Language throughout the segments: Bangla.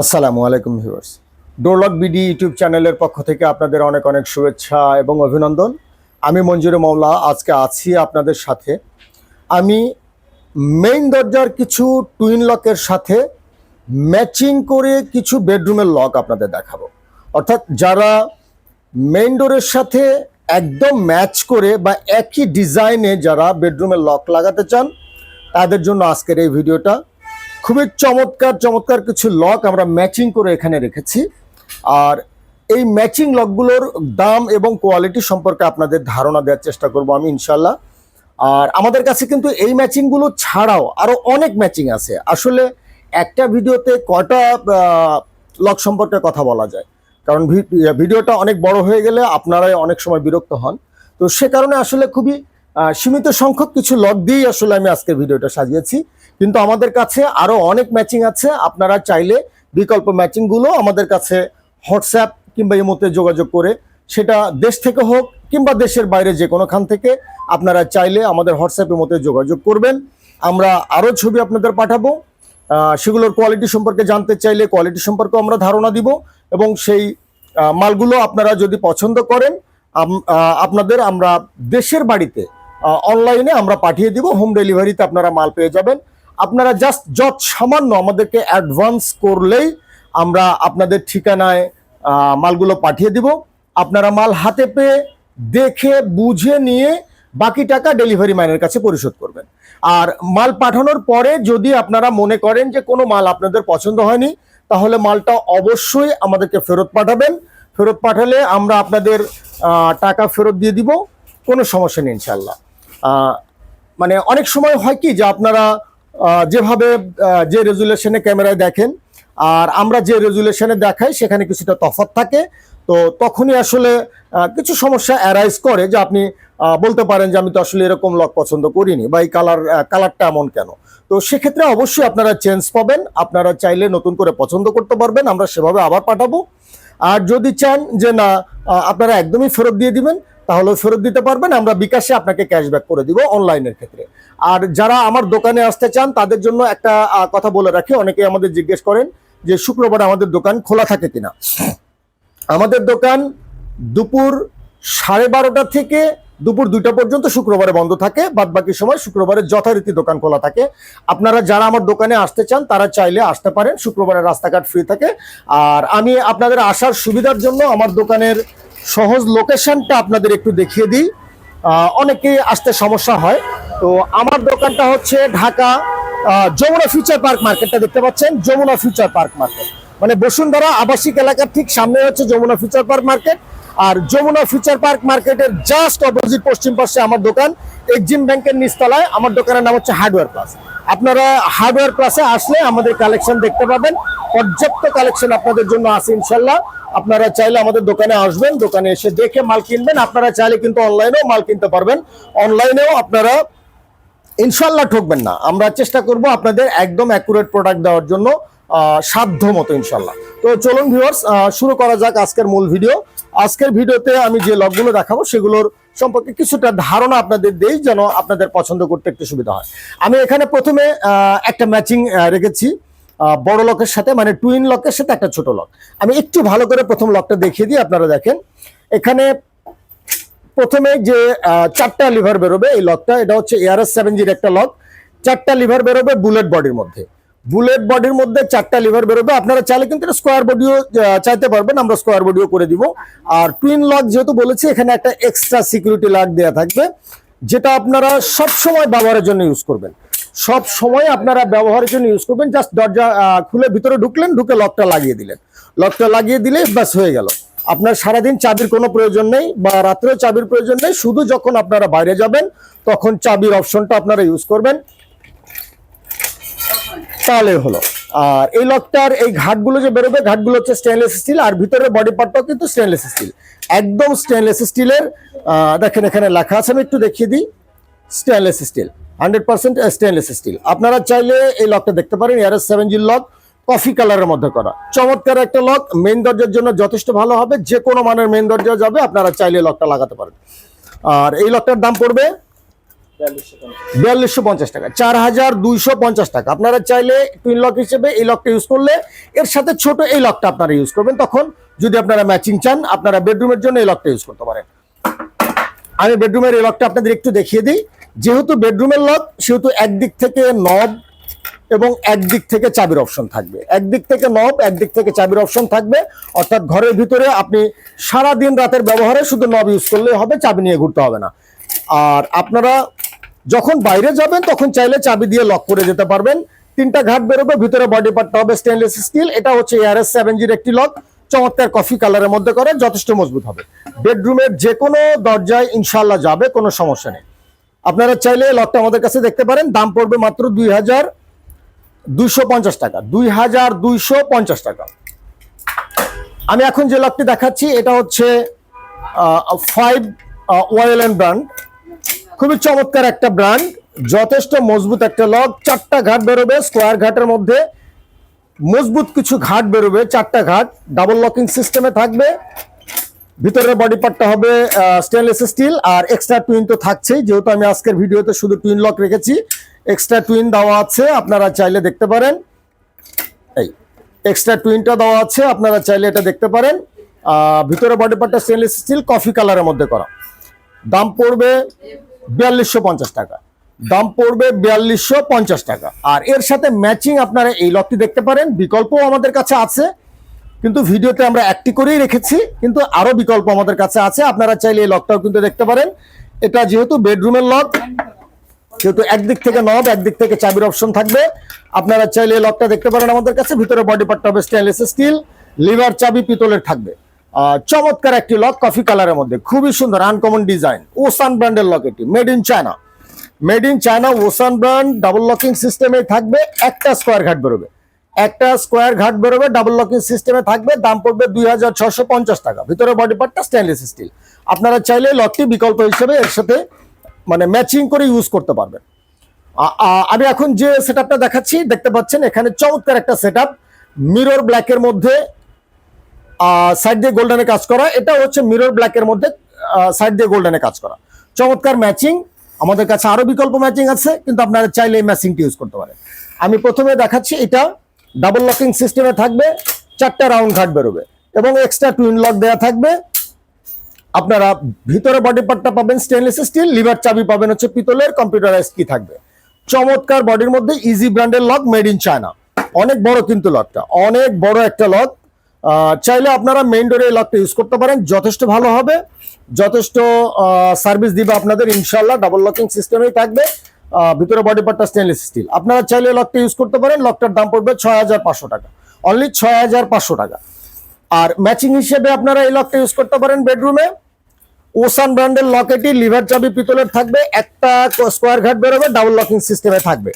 আসসালামু আলাইকুম ভিউয়ার্স। ডোরলক বিডি ইউটিউব চ্যানেলের পক্ষ থেকে আপনাদের অনেক অনেক শুভেচ্ছা এবং অভিনন্দন। আমি মঞ্জুরে মওলা আজকে আছি আপনাদের সাথে। আমি মেইন দরজার কিছু টুইন লকের সাথে ম্যাচিং করে কিছু বেডরুমের লক আপনাদের দেখাবো। অর্থাৎ যারা মেইন ডোরের সাথে একদম ম্যাচ করে বা একই ডিজাইনে যারা বেডরুমের লক লাগাতে চান তাদের জন্য আজকের এই ভিডিওটা। খুবই চমৎকার চমৎকার কিছু লক আমরা ম্যাচিং করে এখানে রেখেছি। আর এই ম্যাচিং লকগুলোর দাম এবং কোয়ালিটি সম্পর্কে আপনাদের ধারণা দেওয়ার চেষ্টা করব আমি ইনশাল্লাহ। আর আমাদের কাছে কিন্তু এই ম্যাচিংগুলো ছাড়াও আরও অনেক ম্যাচিং আছে। আসলে একটা ভিডিওতে কয়টা লক সম্পর্কে কথা বলা যায়, কারণ ভিডিওটা অনেক বড় হয়ে গেলে আপনারাই অনেক সময় বিরক্ত হন। তো সে কারণে আসলে খুবই সীমিত সংখ্যক কিছু লক দিয়েই আসলে আমি আজকের ভিডিওটা সাজিয়েছি। কিন্তু আমাদের কাছে আরও অনেক ম্যাচিং আছে। আপনারা চাইলে বিকল্প ম্যাচিংগুলো আমাদের কাছে হোয়াটসঅ্যাপ কিংবা ইমোতে যোগাযোগ করে, সেটা দেশ থেকে হোক কিংবা দেশের বাইরে যে কোনোখান থেকে, আপনারা চাইলে আমাদের হোয়াটসঅ্যাপ ইমোতে যোগাযোগ করবেন। আমরা আরও ছবি আপনাদের পাঠাবো। সেগুলোর কোয়ালিটি সম্পর্কে জানতে চাইলে কোয়ালিটি সম্পর্কে আমরা ধারণা দিব এবং সেই মালগুলো আপনারা যদি পছন্দ করেন আপনাদের আমরা দেশের বাড়িতে অনলাইনে আমরা পাঠিয়ে দিব। হোম ডেলিভারিতে আপনারা মাল পেয়ে যাবেন। আপনারা জাস্ট যত সামান্য আমাদেরকে অ্যাডভান্স করলেই আমরা আপনাদের ঠিকানায় মালগুলো পাঠিয়ে দিব। আপনারা মাল হাতে পেয়ে দেখে বুঝে নিয়ে বাকি টাকা ডেলিভারি ম্যানের কাছে পরিশোধ করবেন। আর মাল পাঠানোর পরে যদি আপনারা মনে করেন যে কোনো মাল আপনাদের পছন্দ হয়নি, তাহলে মালটা অবশ্যই আমাদেরকে ফেরত পাঠাবেন। ফেরত পাঠালে আমরা আপনাদের টাকা ফেরত দিয়ে দিব, কোনো সমস্যা নেই ইনশাল্লাহ। মানে অনেক সময় হয় কি যে আপনারা যেভাবে যে রেজুলেশনে ক্যামেরায় দেখেন আর আমরা যে রেজুলেশনে দেখাই সেখানে কিছুটা তফাৎ থাকে। তো তখনই আসলে কিছু সমস্যা অ্যারাইজ করে যে আপনি বলতে পারেন যে আমি তো আসলে এরকম লক পছন্দ করিনি বা এই কালারটা এমন কেন। তো সেক্ষেত্রে অবশ্যই আপনারা চেঞ্জ পাবেন। আপনারা চাইলে নতুন করে পছন্দ করতে পারবেন, আমরা সেভাবে আবার পাঠাবো। আর যদি চান যে না আপনারা একদমই ফেরত দিয়ে দিবেন, তাহলে ফেরত দিতে পারবেন। আমরা বিকাশে আপনাকে ক্যাশব্যাক করে দিব অনলাইনের ক্ষেত্রে। আর যারা আমার দোকানে আসতে চান তাদের জন্য একটা কথা বলে রাখি। অনেকেই আমাদের জিজ্ঞেস করেন যে শুক্রবার আমাদের দোকান খোলা থাকে কিনা। আমাদের দোকান দুপুর 12:30 থেকে দুপুর 2টা পর্যন্ত শুক্রবারে বন্ধ থাকে। বাদ বাকি সময় শুক্রবারে যথারীতি দোকান খোলা থাকে। আপনারা যারা আমার দোকানে আসতে চান তারা চাইলে আসতে পারেন। শুক্রবারে রাস্তাঘাট ফ্রি থাকে। আর আমি আপনাদের আসার সুবিধার জন্য আমার দোকানের সহজ লোকেশনটা আপনাদের একটু দেখিয়ে দিই। অনেকে আসতে সমস্যা হয়। তো আমার দোকানটা হচ্ছে ঢাকা যমুনা ফিউচার পার্ক মার্কেটটা দেখতে পাচ্ছেন। যমুনা ফিউচার পার্ক মার্কেট মানে বসুন্ধরা আবাসিক এলাকার ঠিক সামনে হচ্ছে যমুনা ফিউচার পার্ক মার্কেট। আর যমুনা ফিউচার পার্ক মার্কেটের জাস্ট অপোজিট পশ্চিম পাশে আমার দোকান। এক্সিম ব্যাংকের নিচতলায় আমার দোকানের নাম হচ্ছে হার্ডওয়্যার প্লাস। আপনারা হার্ডওয়্যার প্লাসে আসলে আমাদের কালেকশন দেখতে পাবেন। পর্যাপ্ত কালেকশন আপনাদের জন্য আছে ইনশাল্লাহ। আপনারা চাইলে আমাদের দোকানে আসবেন, দোকানে এসে দেখে মাল কিনবেন। আপনারা চাইলে কিন্তু অনলাইনেও মাল কিনতে পারবেন। অনলাইনেও আপনারা ইনশাল্লাহ ঠকবেন না। আমরা চেষ্টা করব আপনাদের একদম অ্যাকুরেট প্রোডাক্ট দেওয়ার জন্য সাধ্য মতো ইনশাল্লাহ। তো চলুন ভিউয়ার্স, শুরু করা যাক আজকের মূল ভিডিও। আজকের ভিডিওতে আমি যে লকগুলো দেখাবো সেগুলোর সম্পর্কে কিছুটা ধারণা আপনাদের দেই, যেন আপনাদের পছন্দ করতে একটু সুবিধা হয়। আমি এখানে প্রথমে একটা ম্যাচিং রেখেছি বড় লকের সাথে, মানে টুইন লকের সাথে একটা ছোট লক। আমি একটু ভালো করে প্রথম লকটা দেখিয়ে দিই। আপনারা দেখেন এখানে প্রথমে যে 4টা লিভার বেরোবে এই লকটা, এটা হচ্ছে ARS-7G একটা লক। 4টা লিভার বেরোবে বুলেট বডির মধ্যে। বুলেট বডির মধ্যে 4টা লিভার বেরোবে। আপনারা চাইলে কিন্তু স্কোয়ার বডিও চাইতে পারবেন, আমরা স্কোয়ার বডিও করে দিব। আর টুইন লক যেহেতু বলেছি, এখানে একটা এক্সট্রা সিকিউরিটি লক দেওয়া থাকবে, যেটা আপনারা সব সময় ব্যবহারের জন্য ইউজ করবেন। সব সময় আপনারা ব্যবহারের জন্য ইউজ করবেন। জাস্ট দরজা খুলে ভিতরে ঢুকলেন, ঢুকে লকটা লাগিয়ে দিলেন। লকটা লাগিয়ে দিলে ব্যাস হয়ে গেল। আপনার সারাদিন চাবির কোনো প্রয়োজন নেই বা রাত্রেও চাবির প্রয়োজন নেই। শুধু যখন আপনারা বাইরে যাবেন তখন চাবির অপশনটা আপনারা ইউজ করবেন, তাহলে হলো। আর এই লকটার এই ঘাটগুলো যে বেরোবে, ঘাটগুলো হচ্ছে স্টেনলেস স্টিল। আর ভিতরের বডি পার্টটাও কিন্তু স্টেনলেস স্টিল, একদম স্টেনলেস স্টিলের। দেখেন এখানে লেখা আছে, আমি একটু দেখিয়ে দিই। Stainless steel, 100% stainless steel. আপনারা চাইলে এই লকটা দেখতে পারেন। ARS-7G লক, কফি কালারের মধ্যে করা, চমৎকার একটা লক। মেইন দরজার জন্য যথেষ্ট ভালো হবে। যে কোনো মানের মেইন দরজা যাবে, আপনারা চাইলে লকটা লাগাতে পারেন। আর এই লকটার দাম পড়বে 4250 টাকা, 4250 টাকা। আপনারা চাইলে টুইন লক হিসেবে এই লকটা ইউজ করলে এর সাথে ছোট এই লকটা আপনারা ইউজ করবেন। তখন যদি আপনারা ম্যাচিং চান, আপনারা বেডরুমের জন্য এই লকটা ইউজ করতে পারেন। আমি বেডরুমের এই লকটা আপনাদের একটু দেখিয়ে দিই। যেহেতু বেডরুমের লক, সেহেতু একদিক থেকে নব এবং একদিক থেকে চাবির অপশন থাকবে। একদিক থেকে নব, একদিক থেকে চাবির অপশন থাকবে। অর্থাৎ ঘরের ভিতরে আপনি সারা দিন রাতের ব্যবহারে শুধু নব ইউজ করলেই হবে, চাবি নিয়ে ঘুরতে হবে না। আর আপনারা যখন বাইরে যাবেন তখন চাইলে চাবি দিয়ে লক করে যেতে পারবেন। 3টা ঘাট বেরোবে, ভিতরে বডি পার্টটা হবে স্টেনলেস স্টিল। এটা হচ্ছে ARS 7G'র একটি লক, চমৎকার কফি কালারের মধ্যে করে, যথেষ্ট মজবুত হবে। বেডরুমের যে কোনো দরজায় ইনশাল্লাহ যাবে, কোনো সমস্যা নেই। আপনারা চাইলে লকটা আমাদের কাছে দেখতে পারেন। দাম পড়বে মাত্র 2250 টাকা, 2250 টাকা। আমি এখন যে লকটি দেখাচ্ছি এটা হচ্ছে 5 ওয়াইএলএন ব্র্যান্ড। খুবই চমৎকার একটা ব্র্যান্ড, যথেষ্ট মজবুত একটা লক। 4টা ঘাট বেরোবে, স্কোয়ার ঘাটের মধ্যে মজবুত কিছু ঘাট বেরোবে। 4টা ঘাট ডাবল লকিং সিস্টেমে থাকবে। ভিতরের বডি পার্টটা হবে স্টেনলেস স্টিল। আর এক্সট্রা টুইন তো থাকছেই, যেহেতু আমি আজকের ভিডিওতে শুধু টুইন লক রেখেছি, এক্সট্রা টুইন দেওয়া আছে, আপনারা চাইলে দেখতে পারেন। এই এক্সট্রা টুইনটা দেওয়া আছে, আপনারা চাইলে এটা দেখতে পারেন। ভিতরে বডি পার্টটা স্টেনলেস স্টিল, কফি কালারের মধ্যে করা। দাম পড়বে 4250 টাকা, দাম পড়বে 4250 টাকা। আর এর সাথে ম্যাচিং আপনারা এই লকটি দেখতে পারেন। বিকল্পও আমাদের কাছে আছে, কিন্তু ভিডিওতে আমরা একটি করেই রেখেছি, কিন্তু আরো বিকল্প আমাদের কাছে আছে। আপনারা চাইলে এই লকটাও কিন্তু দেখতে পারেন। এটা যেহেতু বেডরুমের লক, সেহেতু একদিক থেকে নব, একদিক থেকে চাবির অপশন থাকবে। আপনারা চাইলে এই লকটা দেখতে পারেন আমাদের কাছে। ভিতরে বডি পার্টটা হবে স্টেনলেস স্টিল, লিভার চাবি পিতলের থাকবে। চমৎকার একটি লক, কফি কালারের মধ্যে, খুবই সুন্দর আনকমন ডিজাইন। ওসান ব্র্যান্ডের লক, এটি made in China, made in China ocean brand. Double locking সিস্টেমে থাকবে। একটা স্কোয়ার ঘাট বেরোবে, একটা স্কোয়ার ঘাট বেরোবে, ডাবল লকিং সিস্টেমে থাকবে। দাম পড়বে 2650 টাকা। ভিতরে বডি পার্টটা স্টেনলেস স্টিল। আপনারা চাইলে লকটি বিকল্প হিসেবে এর সাথে মানে ম্যাচিং করে ইউজ করতে পারবেন। আমি এখন যে সেটআপটা দেখাচ্ছি, দেখতে পাচ্ছেন এখানে চমৎকার একটা সেটআপ, মিরর ব্ল্যাকের মধ্যে সাইড দিয়ে গোল্ডেনে কাজ করা। এটা হচ্ছে মিরর ব্ল্যাকের মধ্যে সাইড দিয়ে গোল্ডেনে কাজ করা, চমৎকার ম্যাচিং। আমাদের কাছে আরো বিকল্প ম্যাচিং আছে, কিন্তু আপনারা চাইলে এই ম্যাচিংটি ইউজ করতে পারেন। আমি প্রথমে দেখাচ্ছি, এটা ডাবল লকিং সিস্টেমে থাকবে। 4টা রাউন্ড ঘাট বেরোবে এবং এক্সট্রা টুইন লক দেওয়া থাকবে। আপনারা ভিতরে বডি পার্টটা পাবেন স্টেনলেস স্টিল, লিভার চাবি পাবেন হচ্ছে পিতলের, কম্পিউটারাইজ কি থাকবে। চমৎকার বডির মধ্যে ইজি ব্র্যান্ডের লক, মেড ইন চায়না। অনেক বড় কিন্তু লকটা, অনেক বড় একটা লক। চাইলে আপনারা মেইন ডোরে এই লকটা ইউজ করতে পারেন, যথেষ্ট ভালো হবে, যথেষ্ট সার্ভিস দিবে আপনাদের ইনশাল্লাহ। ডাবল লকিং সিস্টেমেই থাকবে, ভিতরে বডি পার্টটা স্টেনলেস স্টিল। আপনারা চাইলে লকটা ইউজ করতে পারেন। লকটার দাম পড়বে 6500 টাকা, অনলি 6500 টাকা। আর ম্যাচিং হিসেবে আপনারা এই লকটা ইউজ করতে পারেন বেডরুমে। ওসান ব্র্যান্ডের লক, এটি লিভার চাবি পিতলের থাকবে। একটা স্কোয়ার ঘাট বেরোবে, ডাবল লকিং সিস্টেমে থাকবে।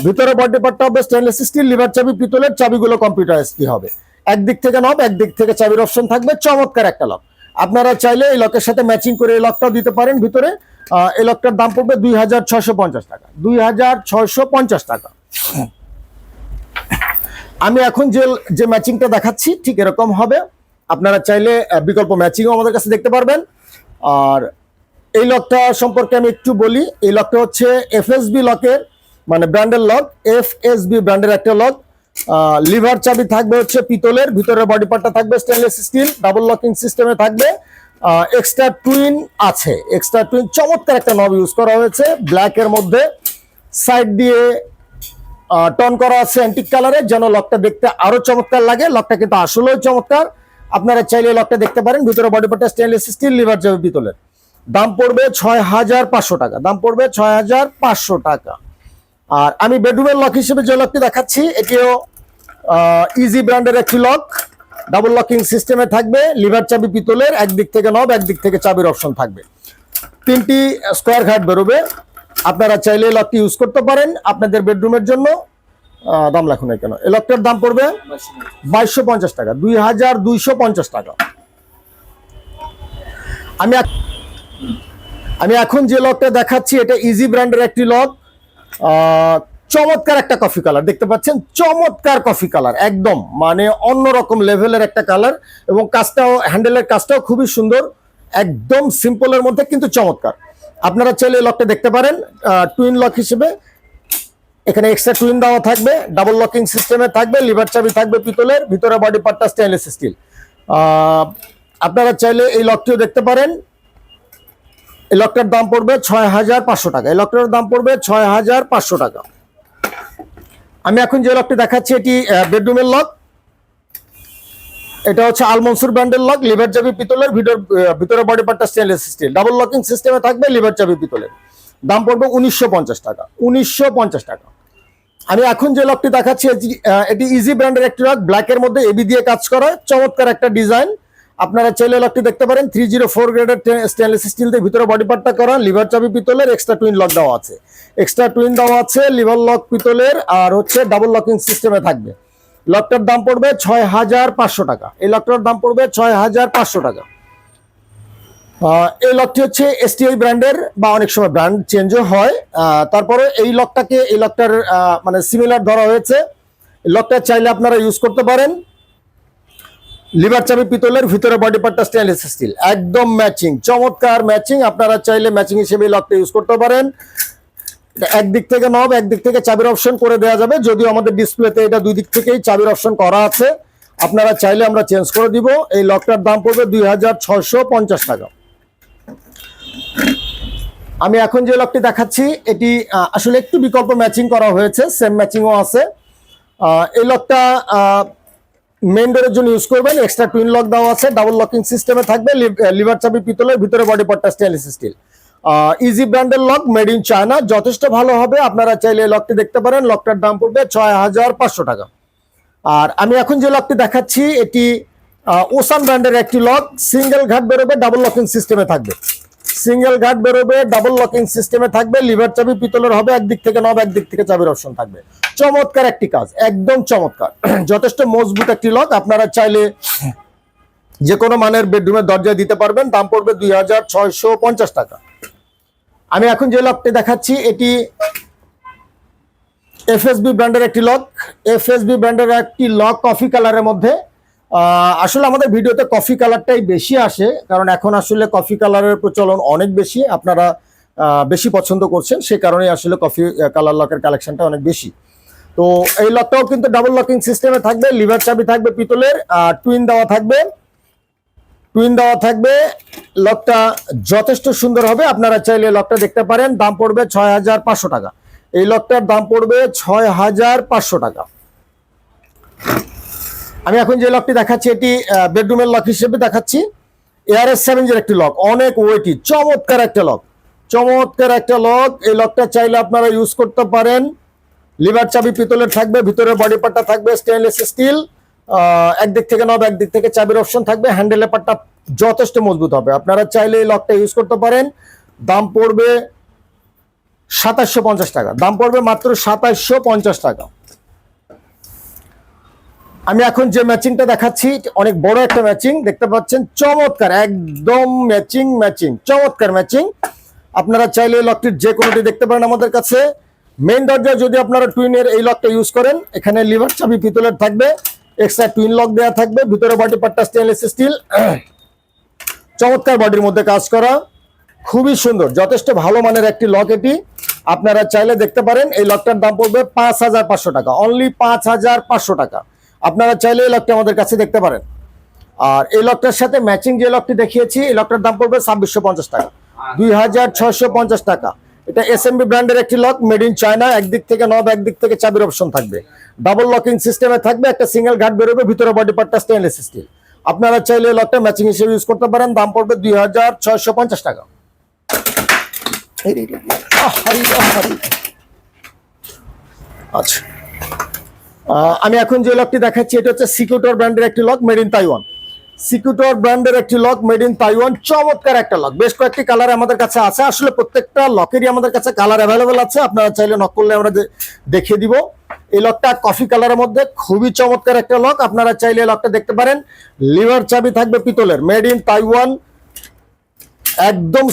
ভিতরে বডি পার্টটা হবে স্টেনলেস স্টিল, লিভার চাবি পিতলের, চাবিগুলো কম্পিউটারাইজ কি হবে। একদিক থেকে নব, একদিক থেকে চাবির অপশন থাকবে। চমৎকার একটা লক। আপনারা চাইলে এই লকের সাথে ম্যাচিং করে এই লকটাও দিতে পারেন ভিতরে। এই লকটার দাম পড়বে 2650 টাকা, 2650 টাকা। আমি এখন যে ম্যাচিংটা দেখাচ্ছি ঠিক এরকম হবে। আপনারা চাইলে বিকল্প ম্যাচিংও আমাদের কাছে দেখতে পারবেন। আর এই লকটা সম্পর্কে আমি একটু বলি। এই লকটা হচ্ছে FSB লকের মানে ব্র্যান্ডের লক, FSB ব্র্যান্ডের একটা লক। লিভার চাবি থাকবে হচ্ছে পিতলের, ভিতরের বডি পার্টটা থাকবে স্টেনলেস স্টিল, ডাবল লকিং সিস্টেমে থাকবে। এক্সট্রা টুইন আছে, এক্সট্রা টুইন, চমৎকার একটা নব ইউজ করা হয়েছে ব্ল্যাকের মধ্যে। সাইড দিয়ে টন করা আছে অ্যান্টিক কালারে, যেন লকটা দেখতে আরো চমৎকার লাগে। লকটা কিন্তু আসলেও চমৎকার। আপনারা চাইলে লকটা দেখতে পারেন। ভিতরে বডি পার্টটা স্টেনলেস স্টিল, লিভার চাবি পিতলের। দাম পড়বে 6500 টাকা, দাম পড়বে 6500 টাকা। আর আমি বেডরুমের লক হিসেবে যে লকটি দেখাচ্ছি, এটিও ইজি ব্র্যান্ডের একটি লক, ডাবল লকিং সিস্টেমে থাকবে। লিভার চাবি পিতলের, একদিক থেকে নব, একদিক থেকে চাবির অপশন থাকবে। 3টি স্কোয়ার ঘাট বেরোবে। আপনারা চাইলে লকটি ইউজ করতে পারেন আপনাদের বেডরুমের জন্য। দাম লেখুন কেন, এই লকটার দাম পড়বে 2250 টাকা, 2250 টাকা। আমি এখন যে লকটা দেখাচ্ছি, এটা ইজি ব্র্যান্ডের একটি লক। চমৎকার একটা কফি কালার দেখতে পাচ্ছেন, চমৎকার কফি কালার, একদম মানে অন্যরকম লেভেলের একটা কালার। এবং কাজটাও, হ্যান্ডেলের কাজটাও খুবই সুন্দর, একদম সিম্পলের মধ্যে কিন্তু চমৎকার। আপনারা চাইলে এই লকটা দেখতে পারেন টুইন লক হিসেবে। এখানে এক্সট্রা টুইন দেওয়া থাকবে, ডাবল লকিং সিস্টেমে থাকবে, লিভার চাবি থাকবে পিতলের, ভিতরে বডি পার্টটা স্টেনলেস স্টিল। আপনারা চাইলে এই লকটিও দেখতে পারেন। এই লকটার দাম পড়বে 6500 টাকা। এই লকটার দাম পড়বে 6500 টাকা। আমি এখন যে লকটি দেখাচ্ছি এটি বেডরুমের লক। এটা হচ্ছে আল মনসুর ব্র্যান্ডের লক, লিভার চাবি পিতলের, ভিতরে বডি পার্টটা স্টেনলেস স্টিল, ডাবল লকিং সিস্টেমে থাকবে, লিভার চাবি পিতলের। দাম পড়বে 1950 টাকা। 1950 টাকা। আমি এখন যে লকটি দেখাচ্ছি এটি ইজি ব্র্যান্ডের একটি লক, ব্ল্যাকের মধ্যে এবি দিয়ে কাজ করা, চমৎকার একটা ডিজাইন। আপনারা চাইলে লকটি দেখতে পারেন। 304 গ্রেডের স্টেনলেস স্টিল দিয়ে ভিতরে বডি পার্টটা করা, লিভার চাবি পিতলের, এক্সট্রা টুইন লক দেওয়া আছে। এক্সট্রা টুইন দেওয়া আছে, লিভার লক পিতলের, আর হচ্ছে ডাবল লকিং সিস্টেমে থাকবে। লকটার দাম পড়বে 6500 টাকা। এই লকটার দাম পড়বে 6500 টাকা। এই লকটি হচ্ছে এসটিআই ব্র্যান্ডের, বা অনেক সময় ব্র্যান্ড চেঞ্জও হয়। তারপরে এই লকটাকে, এই লকটার মানে সিমিলার ধরা হয়েছে। লকটা চাইলে আপনারা ইউজ করতে পারেন। লিভার চাবি পিতলের, ভিতরে বডি পার্টটা স্টেনলেস স্টিল, একদম ম্যাচিং, চমৎকার ম্যাচিং। আপনারা চাইলে ম্যাচিং হিসেবে এই লকটা ইউজ করতে পারেন। একদিক থেকে নব, একদিক থেকে চাবির অপশন করে দেওয়া যাবে, যদিও আমাদের ডিসপ্লেতে এটা দুই দিক থেকেই চাবির অপশন করা আছে। আপনারা চাইলে আমরা চেঞ্জ করে দিব। এই লকটার দাম পড়বে 2650 টাকা। আমি এখন যে লকটি দেখাচ্ছি এটি আসলে একটু বিকল্প ম্যাচিং করা হয়েছে, সেম ম্যাচিংও আছে। এই লকটা মেইন ডোরের জন্য ইউজ করবেন। এক্সট্রা টুইন লক দেওয়া আছে, ডাবল লকিং সিস্টেমে থাকবে, লিভার চাবি পিতলের, ভিতরে বডি পার্টটা স্টেনলেস স্টিল। ইজি ব্র্যান্ডের লক, মেড ইন চায়না, যথেষ্ট ভালো হবে। আপনারা চাইলে এই লকটি দেখতে পারেন। লকটার দাম পড়বে 6500 টাকা। আর আমি এখন যে লকটি দেখাচ্ছি এটি ওসান ব্র্যান্ডের একটি লক, সিঙ্গেল ঘাট বেরোবে, ডাবল লকিং সিস্টেমে থাকবে। সিঙ্গেল ঘাট বেরোবে, ডাবল লকিং সিস্টেমে থাকবে, লিভার চাবি পিতলের হবে, একদিক থেকে নব, একদিক থেকে চাবির অপশন থাকবে। চমৎকার একটি কাজ, একদম চমৎকার, যথেষ্ট মজবুত একটি লক। আপনারা চাইলে যে কোনো মানের বেডরুমের দরজায় দিতে পারবেন। দাম পড়বে 2650 টাকা। আমি এখন যে লকটি দেখাচ্ছি এটি এফএসবি ব্র্যান্ডের একটি লক। এফএসবি ব্র্যান্ডের একটি লক, কফি কালারের মধ্যে। আসলে আমাদের ভিডিওতে কফি কালারটাই বেশি আসে, কারণ এখন আসলে কফি কালারের প্রচলন অনেক বেশি, আপনারা বেশি পছন্দ করছেন, সে কারণেই আসলে কফি কালার লকের কালেকশনটা অনেক বেশি। তো এই লকটাও কিন্তু ডাবল লকিং সিস্টেমে থাকবে, লিভার চাবি থাকবে পিতলের, টুইন দেওয়া থাকবে, টুইন দেওয়া থাকবে। লকটা যথেষ্ট সুন্দর হবে। আপনারা চাইলে লকটা দেখতে পারেন। দাম পড়বে 6500 টাকা। এই লকটার দাম পড়বে 6500 টাকা। আমি এখন যে লকটি দেখাচ্ছি এটি বেডরুমের লক হিসেবে দেখাচ্ছি। ARS7 এর একটি লক, অনেক ওয়েটি, চমৎকার একটা লক, চমৎকার একটা লক। এই লকটা চাইলে আপনারা ইউজ করতে পারেন। লিভার চাবি পিতলের থাকবে, ভিতরে বডি পার্টটা থাকবে স্টেনলেস স্টিল, একদিক থেকে নব, একদিক থেকে চাবির অপশন থাকবে। হ্যান্ডেলের পার্টটা যথেষ্ট মজবুত হবে। আপনারা চাইলে এই লকটা ইউজ করতে পারেন। দাম পড়বে 2750 টাকা। দাম পড়বে মাত্র 2750 টাকা। আমি এখন যে ম্যাচিংটা দেখাচ্ছি অনেক বড় একটা ম্যাচিং, দেখতে পাচ্ছেন, চমৎকার, একদম ম্যাচিং, চমৎকার ম্যাচিং। আপনারা চাইলে লকটির যে কোনোটি দেখতে পারেন আমাদের কাছে। মেইন দরজায় যদি আপনারা টুইনের এই লকটা ইউজ করেন, এখানে লিভার চাবি পিতলের থাকবে, এক্সট্রা টুইন লক দেওয়া থাকবে, ভিতরে বডি পার্টটা স্টেনলেস স্টিল, চমৎকার বডির মধ্যে কাজ করা, খুবই সুন্দর, যথেষ্ট ভালো মানের একটি লক এটি। আপনারা চাইলে দেখতে পারেন। এই লকটার দাম পড়বে 5500 টাকা, অনলি 5500 টাকা। আপনারা চাইলে এই লকটা আমাদের কাছে দেখতে পারেন। আর এই লকটার সাথে ম্যাচিং যে লকটি দেখিয়েছি, এই লকটার দাম পড়বে 2650 টাকা, 2650 টাকা। এটা এসএমবি ব্র্যান্ডের একটি লক, মেড ইন চায়না, একদিক থেকে নব, একদিক থেকে চাবির অপশন থাকবে, ডাবল লকিং সিস্টেমে থাকবে, একটা সিঙ্গেল ঘাট বেরোবে, ভিতরে বডি পার্টটা স্টেনলেস স্টিল। আপনারা চাইলে এই লকটা ম্যাচিং হিসেবে ইউজ করতে পারেন। দাম পড়বে 2650 টাকা। আচ্ছা, আমি এখন যে লকটি দেখাচ্ছি এটা হচ্ছে সিকিউটর ব্র্যান্ডের একটি লক, মেড ইন তাইওয়ান। সিকিউটর ব্র্যান্ডের একটি লক, মেড ইন তাইওয়ান, চমৎকার একটা লক। বেশ কয়েকটি কালার আমাদের কাছে আছে। আসলে প্রত্যেকটা লকেরই আমাদের কাছে কালার অ্যাভেলেবেল আছে। আপনারা চাইলে নক করলে আমরা দেখিয়ে দিব। এই লকটা কফি কালারের মধ্যে, খুবই চমৎকার একটা লক। আপনারা চাইলে এই লকটা দেখতে পারেন। লিভার চাবি থাকবে পিতলের, মেড ইন তাইওয়ান, একদম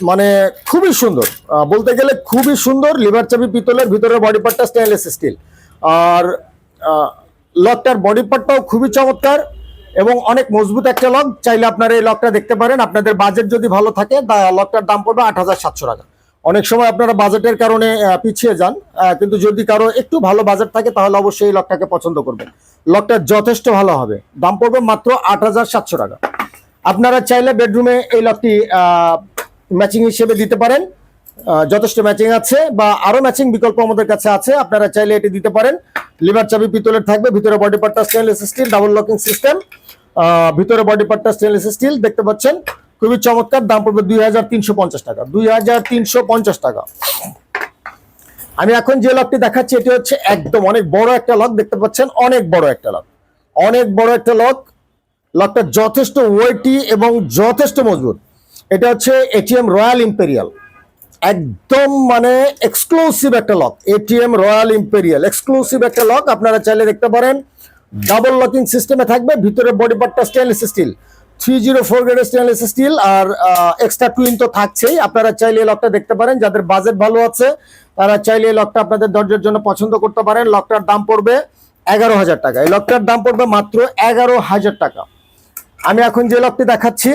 মানে খুবই সুন্দর, বলতে গেলে খুবই সুন্দর। লিভার চাবি পিতলের, ভিতরে বডি পার্টটা স্টেনলেস স্টিল। আর লকটার বডি পার্টটাও খুবই চমৎকার। এবং অনেক মজবুত একটা লক। চাইলে আপনারা এই লকটা দেখতে পারেন। আপনাদের বাজেট যদি ভালো থাকে লকটার দাম পড়বে 8,700 টাকা। অনেক সময় আপনারা বাজেটের কারণে পিছিয়ে যান, কিন্তু যদি কারো একটু ভালো বাজেট থাকে তাহলে অবশ্যই এই লকটাকে পছন্দ করবেন। লকটা যথেষ্ট ভালো হবে, দাম পড়বে মাত্র 8,700 টাকা। আপনারা চাইলে বেডরুমে এই লকটি ম্যাচিং হিসেবে দিতে পারেন, যথেষ্ট ম্যাচিং আছে, বা আরো ম্যাচিং বিকল্প আমাদের কাছে আছে। আপনারা চাইলে এটি দিতে পারেন। লিভার চাবি পিতলের থাকবে, ভিতরে বডি পার্টটা stainless steel, double locking system, ভিতরে বডি পার্টটা স্টেনলেস স্টিল দেখতে পাচ্ছেন, খুবই চমৎকার। দাম পড়বে 2,350 টাকা, 2,350 টাকা। আমি এখন যে লকটি দেখাচ্ছি এটি হচ্ছে একদম অনেক বড় একটা লক, দেখতে পাচ্ছেন, অনেক বড় একটা লক, অনেক বড় একটা লক। লকটা যথেষ্ট ওয়েটি এবং যথেষ্ট মজবুত। এটা হচ্ছে এটিএম রয়্যাল ইম্পেরিয়াল, একদম মানে এক্সক্লুসিভ একটা lock. ATM royal imperial exclusive একটা লক, আপনারা চাইলে দেখতে পারেন। ডাবল লকিং সিস্টেমে থাকবে, ভিতরে বডি পার্টটা স্টেনলেস স্টিল, 304 গ্রেডের স্টেনলেস স্টিল, আর এক্সট্রা টুইন তো থাকছেই। আপনারা চাইলে এই লকটা দেখতে পারেন। যাদের বাজেট ভালো আছে তারা চাইলে এই লকটা আপনাদের দরজার জন্য পছন্দ করতে পারেন। লকটার দাম পড়বে 11,000 টাকা। এই লকটার দাম পড়বে মাত্র 11,000 টাকা। আমি এখন যে লকটি দেখাচ্ছি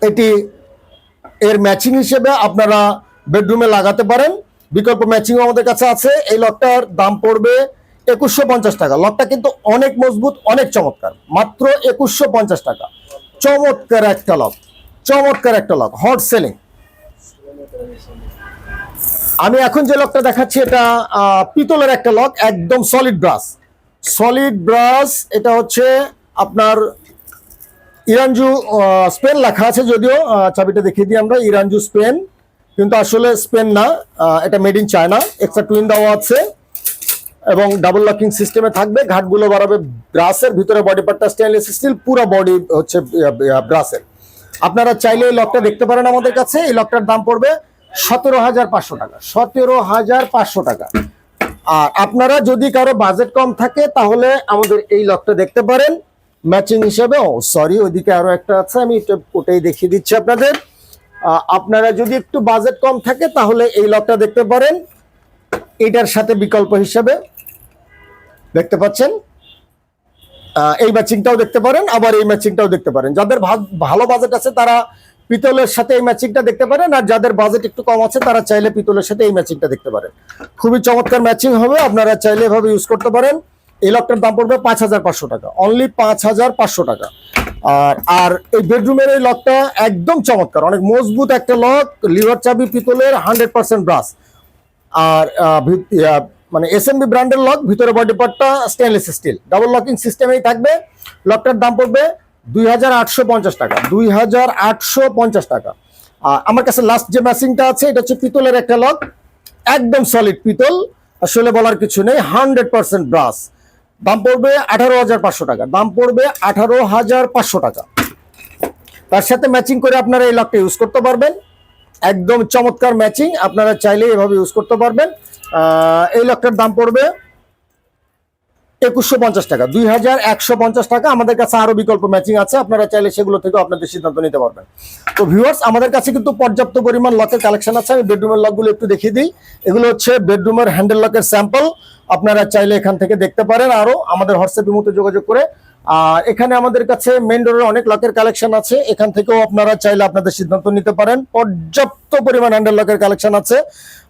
এটি এর ম্যাচিং হিসেবে আপনারা বেডরুমে লাগাতে পারেন, বিকল্প ম্যাচিং আমাদের কাছে আছে। এই লকটার দাম পড়বে 2,150 টাকা। লকটা কিন্তু অনেক মজবুত, অনেক চমৎকার, মাত্র 2,150 টাকা। চমৎকার একটা লক, চমৎকার একটা লক, হট সেলিং। আমি এখন যে লকটা দেখাচ্ছি এটা পিতলের একটা লক, একদম সলিড ব্রাশ, সলিড ব্রাশ। এটা হচ্ছে আপনার ইরানজু স্পেন লেখা আছে, যদিও চাবিটা দেখিয়ে দিই আমরা, ইরানজু স্পেন, কিন্তু আসলে স্পেন না, এটা made in China. Extra twin দেওয়া আছে এবং ডাবল লকিং সিস্টেমে থাকবে। ঘাটগুলো বাড়াবে ব্রাসের, ভিতরে বডি পার্টটা স্টেনলেস স্টিল, পুরো বডি হচ্ছে ব্রাসের। আপনারা চাইলে এই লকটা দেখতে পারেন আমাদের কাছে। এই লকটার দাম পড়বে 17,500 টাকা, 17,500 টাকা। আর আপনারা যদি কারো বাজেট কম থাকে তাহলে আমাদের এই লকটা দেখতে পারেন ম্যাচিং হিসেবে। ও সরি, ওইদিকে আরো একটা আছে, আমি ওটাই দেখিয়ে দিচ্ছি আপনাদের। আপনারা যদি একটু বাজেট কম থাকে তাহলে এই লকটা দেখতে পারেন, এটার সাথে বিকল্প হিসেবে দেখতে পাচ্ছেন। এই ম্যাচিংটাও দেখতে পারেন, আবার এই ম্যাচিংটাও দেখতে পারেন। যাদের ভালো বাজেট আছে তারা পিতলের সাথে এই ম্যাচিংটা দেখতে পারেন, আর যাদের বাজেট একটু কম আছে তারা চাইলে পিতলের সাথে এই ম্যাচিংটা দেখতে পারেন। খুবই চমৎকার ম্যাচিং হবে, আপনারা চাইলে এভাবে ইউজ করতে পারেন। এই লকটার দাম পড়বে 5,500 টাকা, অনলি 5,500 টাকা। আর এই বেডরুমের এই লকটা একদম চমৎকার, অনেক মজবুত একটা লক, লিভার চাবি পিতলের, 100% ব্রাশ, আর মানে এসএমবি ব্র্যান্ডের লক, ভিতরে বডি পার্টটা স্টেনলেস স্টিল, ডাবল লকিং সিস্টেমেই থাকবে। লকটার দাম পড়বে 2,850 টাকা, 2,850 টাকা। আমার কাছে লাস্ট যে ম্যাচিংটা আছে এটা হচ্ছে পিতলের একটা লক, একদম সলিড পিতল, আসলে বলার কিছু নেই, 100% ব্রাশ। দাম পড়বে 18,500 টাকা, দাম পড়বে 18,500 টাকা। তার সাথে ম্যাচিং করে আপনারা এই লকটা ইউজ করতে পারবেন, একদম চমৎকার ম্যাচিং। আপনারা চাইলে এভাবে ইউজ করতে পারবেন। এই লকটার দাম পড়বে 2,150 টাকা, 2,150 টাকা। আমাদের কাছে আরো বিকল্প ম্যাচিং আছে, আপনারা চাইলে সেগুলো থেকে আপনাদের সিদ্ধান্ত নিতে পারবেন। তো ভিউয়ার্স, আমাদের কাছে কিন্তু পর্যাপ্ত পরিমাণ লকের কালেকশন আছে। আমি বেডরুমের লকগুলো একটু দেখিয়ে দিই। এগুলো হচ্ছে বেডরুমের হ্যান্ডেল লকের স্যাম্পল, আপনারা চাইলে এখান থেকে দেখতে পারেন, আরো আমাদের হোয়াটসঅ্যাপের মতো যোগাযোগ করে। আর এখানে আমাদের কাছে মেইন ডোরের অনেক লকের কালেকশন আছে, এখান থেকেও আপনারা চাইলে আপনাদের সিদ্ধান্ত নিতে পারেন। পর্যাপ্ত পরিমাণ হ্যান্ডেল লকের কালেকশন আছে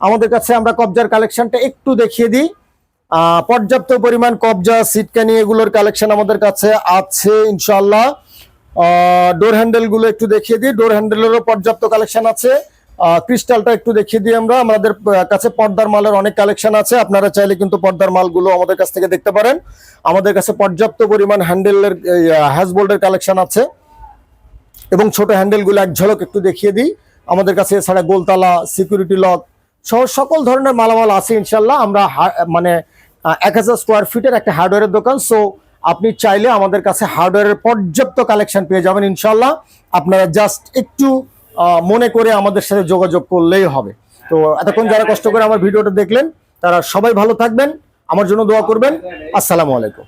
আমাদের কাছে। আমরা কবজার কালেকশনটা একটু দেখিয়ে দিই। পর্যাপ্ত পরিমাণ কবজা, সিটকানি, এগুলোর কালেকশন আমাদের কাছে আছে ইনশাআল্লাহ। ডোর হ্যান্ডেল গুলো একটু দেখিয়ে দিই, ডোর হ্যান্ডেলেরও পর্যাপ্ত কালেকশন আছে। ক্রিস্টালটা একটু দেখিয়ে দিই আমরা। আমাদের কাছে পর্দার মালের অনেক কালেকশন আছে, আপনারা চাইলে কিন্তু পর্দার মালগুলো আমাদের কাছ থেকে দেখতে পারেন। আমাদের কাছে পর্যাপ্ত পরিমাণ হ্যান্ডেলের হ্যাজবোল্ডের কালেকশন আছে, এবং ছোট হ্যান্ডেলগুলো এক ঝলক একটু দেখিয়ে দিই। আমাদের কাছে এছাড়া গোলতালা, সিকিউরিটি লক সহ সকল ধরনের মালামাল আছে ইনশাল্লাহ। আমরা মানে 1,000 স্কোয়ার ফিটের একটা হার্ডওয়্যারের দোকান, সো আপনি চাইলে আমাদের কাছে হার্ডওয়্যারের পর্যাপ্ত কালেকশন পেয়ে যাবেন ইনশাল্লাহ। আপনারা জাস্ট একটু মনে করে আমাদের সাথে যোগাযোগ করলেই হবে। তো এতক্ষণ যারা কষ্ট করে আমার ভিডিওটা দেখলেন তারা সবাই ভালো থাকবেন, আমার জন্য দোয়া করবেন। আসসালামু আলাইকুম।